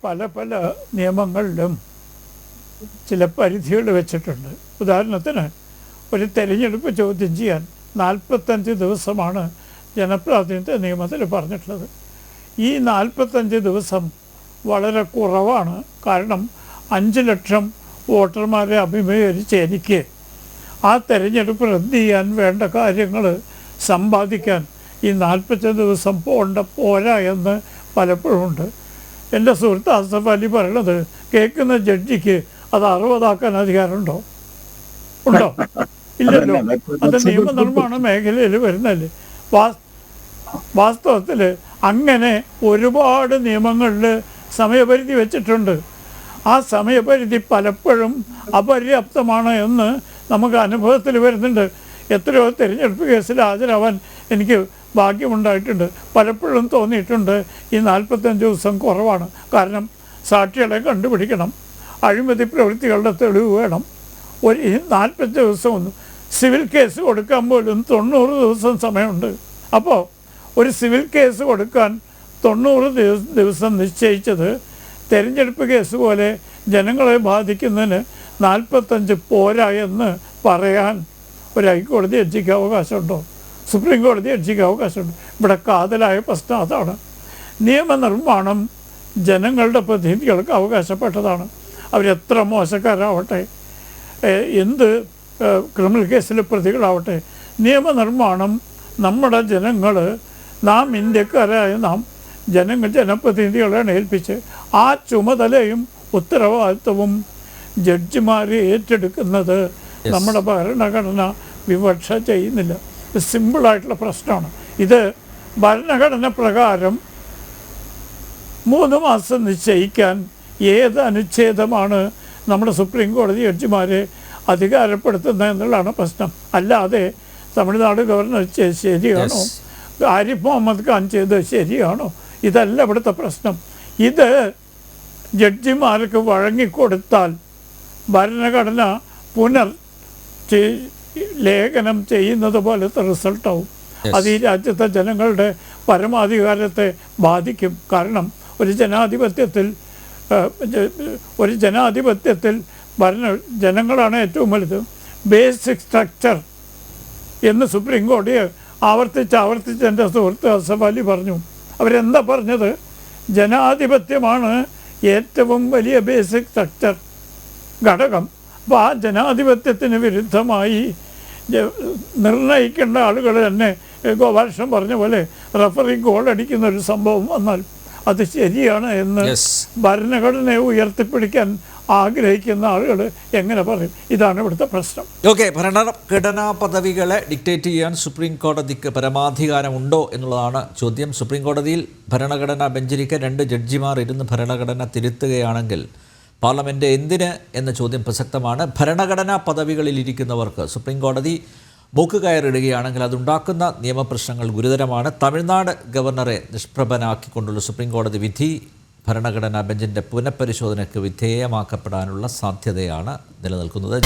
പല പല നിയമങ്ങളിലും ചില പരിധികൾ വെച്ചിട്ടുണ്ട്. ഉദാഹരണത്തിന് ഒരു തെരഞ്ഞെടുപ്പ് ചോദ്യം ചെയ്യാൻ 45 ദിവസമാണ് ജനപ്രാതിനിധ്യ നിയമത്തിൽ പറഞ്ഞിട്ടുള്ളത്. ഈ 45 ദിവസം വളരെ കുറവാണ്. കാരണം 5 ലക്ഷം വോട്ടർമാരെ അഭിമുഖീകരിച്ച് എനിക്ക് ആ തെരഞ്ഞെടുപ്പ് റദ്ദ് ചെയ്യാൻ വേണ്ട കാര്യങ്ങൾ സമ്പാദിക്കാൻ ഈ 45 ദിവസം പോരാ എന്ന് പലപ്പോഴും ഉണ്ട്. എൻ്റെ സുഹൃത്ത് ആസഫ് അലി പറയണത് കേൾക്കുന്ന ജഡ്ജിക്ക് അത് 60 അധികാരമുണ്ടോ? ഉണ്ടോ? ഇല്ലല്ലോ. അത് നിയമനിർമ്മാണ മേഖലയിൽ വരുന്നല്ലേ. വാസ്തവത്തിൽ അങ്ങനെ ഒരുപാട് നിയമങ്ങളിൽ സമയപരിധി വെച്ചിട്ടുണ്ട്. ആ സമയപരിധി പലപ്പോഴും അപര്യാപ്തമാണ് എന്ന് നമുക്ക് അനുഭവത്തിൽ വരുന്നുണ്ട്. എത്രയോ തിരഞ്ഞെടുപ്പ് കേസിൽ ഹാജരാവാൻ എനിക്ക് ഭാഗ്യമുണ്ടായിട്ടുണ്ട്. പലപ്പോഴും തോന്നിയിട്ടുണ്ട് ഈ 45 ദിവസം കുറവാണ്. കാരണം സാക്ഷികളെ കണ്ടുപിടിക്കണം, അഴിമതി പ്രവൃത്തികളുടെ തെളിവ് വേണം. ഒരു 45 ദിവസമൊന്നും സിവിൽ കേസ് കൊടുക്കാൻ പോലും 90 ദിവസം സമയമുണ്ട്. അപ്പോൾ ഒരു സിവിൽ കേസ് കൊടുക്കാൻ 90 ദിവസം നിശ്ചയിച്ചത് തെരഞ്ഞെടുപ്പ് കേസ് പോലെ ജനങ്ങളെ ബാധിക്കുന്നതിന് 45 പോരാ എന്ന് പറയാൻ ഒരു ഹൈക്കോടതി ജഡ്ജിക്ക് അവകാശമുണ്ടോ? സുപ്രീം കോടതി ജഡ്ജിക്ക് അവകാശമുണ്ട്? ഇവിടെ കാതലായ പ്രശ്നം അതാണ്. നിയമനിർമ്മാണം ജനങ്ങളുടെ പ്രതിനിധികൾക്ക് അവകാശപ്പെട്ടതാണ്. അവരെത്ര മോശക്കാരാവട്ടെ, എന്ത് ക്രിമിനൽ കേസിൽ പ്രതികളാവട്ടെ, നിയമനിർമ്മാണം നമ്മുടെ ജനങ്ങൾ, നാം ഇന്ത്യക്കാരായ നാം ജനപ്രതിനിധികളെയാണ് ഏൽപ്പിച്ച് ആ ചുമതലയും ഉത്തരവാദിത്വവും ജഡ്ജിമാർ ഏറ്റെടുക്കുന്നത് നമ്മുടെ ഭരണഘടന വിവക്ഷ ചെയ്യുന്നില്ല. സിമ്പിളായിട്ടുള്ള പ്രശ്നമാണ് ഇത്. ഭരണഘടന പ്രകാരം 3 മാസം നിശ്ചയിക്കാൻ ഏത് അനുച്ഛേദമാണ് നമ്മുടെ സുപ്രീം കോടതി ജഡ്ജിമാരെ അധികാരപ്പെടുത്തുന്നത് എന്നുള്ളതാണ് പ്രശ്നം. അല്ലാതെ തമിഴ്നാട് ഗവർണർ ശരിയാണോ, ആരിഫ് മുഹമ്മദ് ഖാൻ ചെയ്തത് ശരിയാണോ, ഇതല്ല ഇവിടുത്തെ പ്രശ്നം. ഇത് ജഡ്ജിമാർക്ക് വഴങ്ങിക്കൊടുത്താൽ ഭരണഘടന ലേഖനം ചെയ്യുന്നത് പോലത്തെ റിസൾട്ടാവും. അത് ഈ രാജ്യത്തെ ജനങ്ങളുടെ പരമാധികാരത്തെ ബാധിക്കും. കാരണം ഒരു ജനാധിപത്യത്തിൽ ജനങ്ങളാണ് ഏറ്റവും വലുത്. ബേസിക് സ്ട്രക്ചർ എന്ന് സുപ്രീം കോടതി ആവർത്തിച്ച് എൻ്റെ സുഹൃത്ത് ആസഫ് അലി പറഞ്ഞു. അവരെന്താ പറഞ്ഞത്? ജനാധിപത്യമാണ് ഏറ്റവും വലിയ ബേസിക് സ്ട്രക്ചർ ഘടകം. അപ്പോൾ ആ ജനാധിപത്യത്തിന് വിരുദ്ധമായി നിർണയിക്കേണ്ട ആളുകൾ തന്നെ ഗോപാലകൃഷ്ണൻ പറഞ്ഞ പോലെ റഫറി ഗോൾ അടിക്കുന്ന ഒരു സംഭവം വന്നാൽ അത് ശരിയാണ് എന്ന് ഭരണഘടനയെ ഉയർത്തിപ്പിടിക്കാൻ ആഗ്രഹിക്കുന്ന ആളുകൾ എങ്ങനെ പറയും? ഇതാണ് ഇവിടുത്തെ പ്രശ്നം. ഓക്കെ, ഭരണഘടനാ പദവികളെ ഡിക്റ്റേറ്റ് ചെയ്യാൻ സുപ്രീം കോടതിക്ക് പരമാധികാരമുണ്ടോ എന്നുള്ളതാണ് ചോദ്യം. സുപ്രീം കോടതിയിൽ ഭരണഘടനാ ബെഞ്ചിരിക്കെ 2 ജഡ്ജിമാർ ഇരുന്ന് ഭരണഘടന തിരുത്തുകയാണെങ്കിൽ പാർലമെൻറ്റ് എന്തിന് എന്ന ചോദ്യം പ്രസക്തമാണ്. ഭരണഘടനാ പദവികളിലിരിക്കുന്നവർക്ക് സുപ്രീം കോടതി മൂക്ക് കയറിടുകയാണെങ്കിൽ അതുണ്ടാക്കുന്ന നിയമപ്രശ്നങ്ങൾ ഗുരുതരമാണ്. തമിഴ്നാട് ഗവർണറെ നിഷ്പ്രഭനാക്കിക്കൊണ്ടുള്ള സുപ്രീം കോടതി വിധി ഭരണഘടനാ ബെഞ്ചിൻ്റെ പുനഃപരിശോധനയ്ക്ക് വിധേയമാക്കപ്പെടാനുള്ള സാധ്യതയാണ് നിലനിൽക്കുന്നത്.